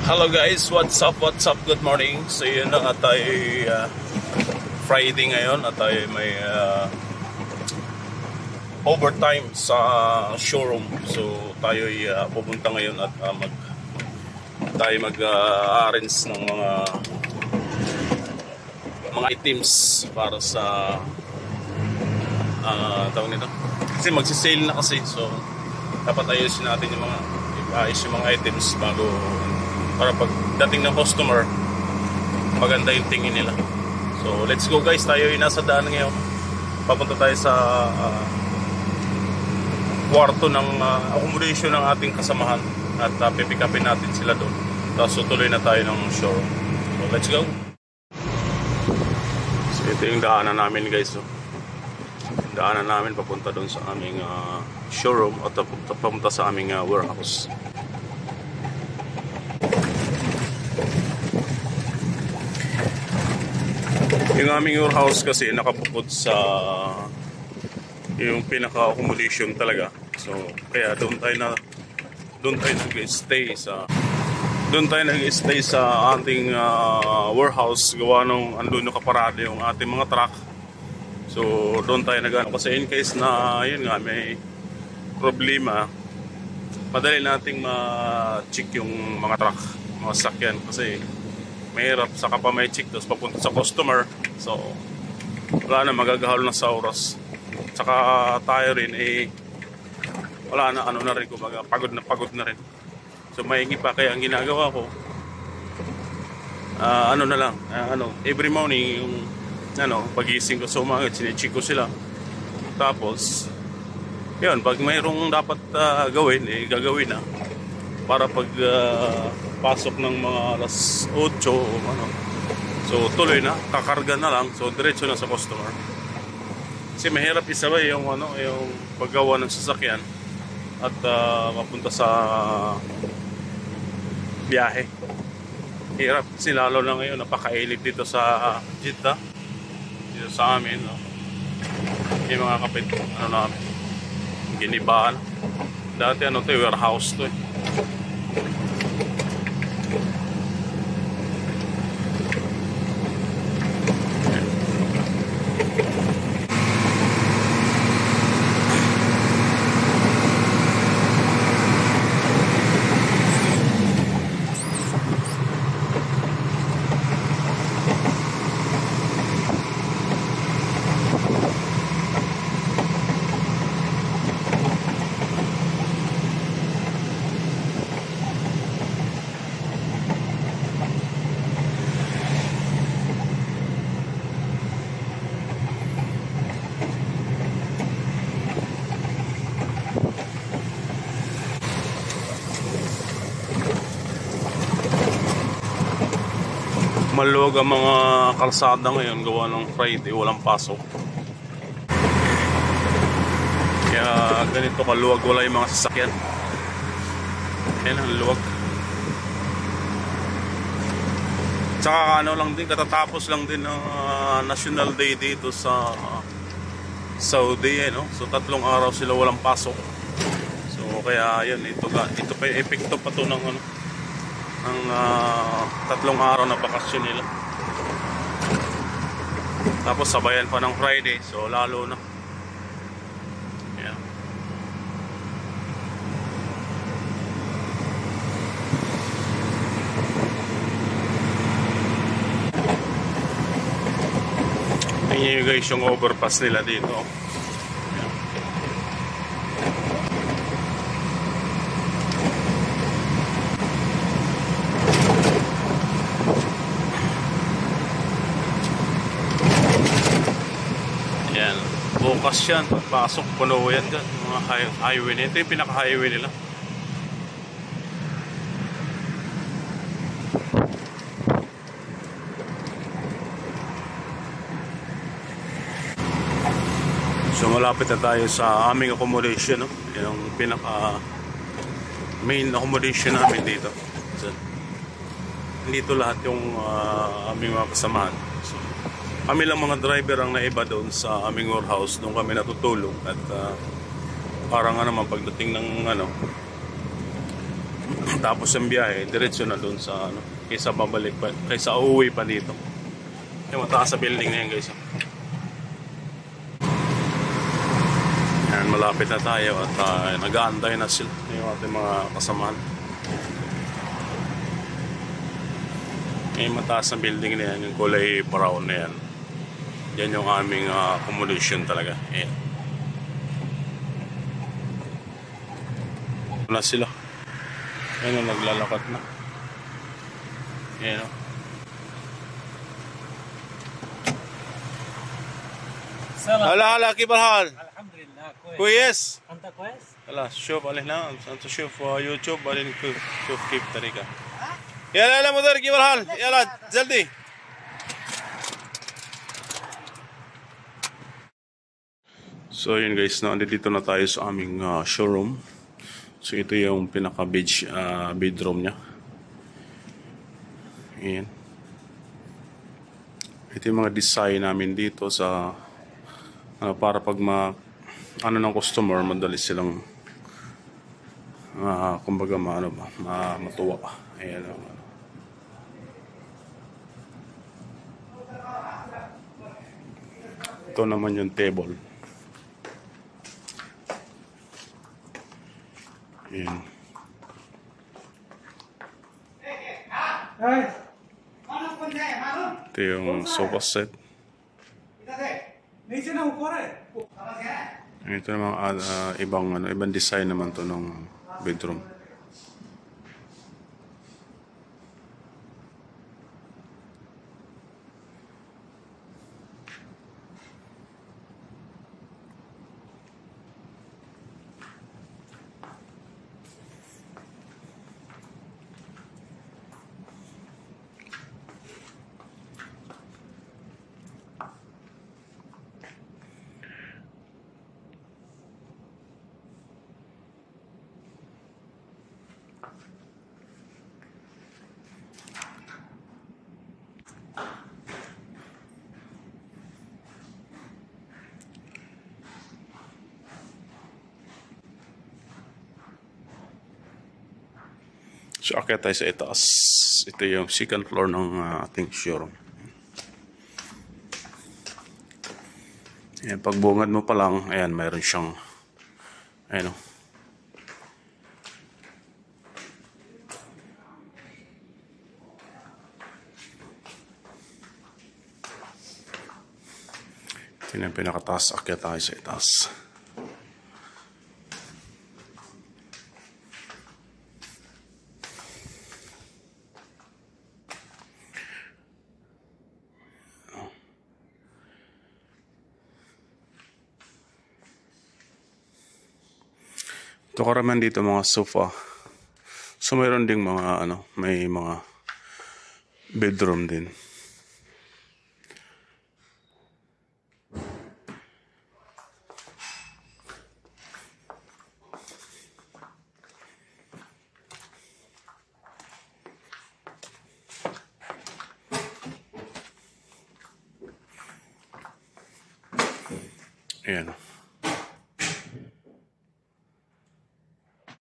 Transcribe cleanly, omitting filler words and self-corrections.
Hello guys, what's up, good morning. So yun na nga tayo, Friday ngayon at tayo may overtime sa showroom. So tayo pupunta ngayon at mag-arrange ng mga items para sa tawag nito. Kasi magsisale na kasi, so dapat ayusin natin yung mga items bago, para pagdating ng customer maganda yung tingin nila. So let's go guys, tayo ay nasa daan ngayon. Papunta tayo sa kwarto ng accommodation ng ating kasamahan at pipick-upin natin sila doon. Tapos tuloy na tayo ng showroom. So let's go. So ito yung daanan namin guys. So, daanan namin papunta doon sa aming showroom at papunta sa aming warehouse. Yung aming warehouse kasi nakabukod sa yung pinaka-accommodation talaga. So kaya doon tayo nag-stay sa ating warehouse, gawa nung andun nakaparado yung ating mga truck. So doon tayo nag-ano kasi in case na yun nga may problema, madali nating ma-check yung mga truck, mga sakyan, kasi mahirap saka pa may check tapos papunta sa customer. So wala na, magagahalo na sa oras. Saka tayo rin wala na, ano na rin, kumbaga pagod na rin. So maigi pa, kaya ang ginagawa ko every morning yung pagising ko sa umaga, sine-check ko sila. Tapos yun, pag mayroong dapat gawin, gagawin na, para pag pasok ng mga alas 8 so tuloy na, kakarga na lang, so diretso na sa customer. Kasi mahirap isabay yung paggawa ng sasakyan at mapunta sa biyahe. Hirap kasi, lalo na ngayon napakailip dito sa Jeddah, dito sa amin, yung mga kapit namin Ginibaan. Dati warehouse to Maluwag ang mga kalsada ngayon, gawa ng Friday, walang pasok. Kaya ganito kaluwag, wala yung mga sasakyan. Ayan ang luwag. Tsaka lang din, katatapos lang din ng National Day dito sa Saudi, so 3 araw sila walang pasok. So kaya yun, ito pa yung epekto pa to ng ang 3 araw na bakasyon nila. Tapos sabayan pa ng Friday, so lalo na. Yeah. Tingnan nyo guys yung overpass nila dito. Bukas yan, pagpasok, puno yan dyan, mga highway nila. Ito yung pinaka-highway nila. So malapit na tayo sa aming accommodation, yung pinaka-main accommodation namin dito. So, dito lahat yung aming mga kasamahan. So, kami lang mga driver ang naiba doon sa aming warehouse, doon kami natutulog. At para nga naman pagdating ng Tapos ang biyahe, diretso na doon sa ano, kaysa babalik pa, kaysa uuwi pa dito. Yung mataas sa building na yan guys. Yan, malapit na tayo at nag-aantay na sila yung ating mga kasamahan. Yung mataas na building na yan, yung kulay brown na yan. Yan yung aming accommodation talaga. Ayan. Na sila. Ayan o, naglalakad na. Ayan o. هلا هلا كيف الحال؟ الحمد لله كويس. كويس؟ انت كويس؟ خلاص شوف علينا انت شوف يوتيوب بعدين شوف كيف طريقة. يلا يلا مدير كيف الحال؟ يلا جلدي. So yun guys, nandito na tayo sa aming showroom. So ito yung pinaka bedroom niya. Ayan. Ito yung mga design namin dito sa para pag ano ng customer, madali silang kumbaga matuwa. Ayan. Ito naman yung table. Ayan. Ito yung sofa set. Ito naman ibang design naman to ng bedroom. So, akyat tayo sa itaas. Ito yung second floor ng ating showroom. Ayan, pagbungad mo pa lang, ayan, mayroon siyang, ayan o. Ito yung pinakataas. Akyat tayo sa itaas. Ito karamihan dito mga sofa. So mayroon ding mga may mga bedroom din. Ayan.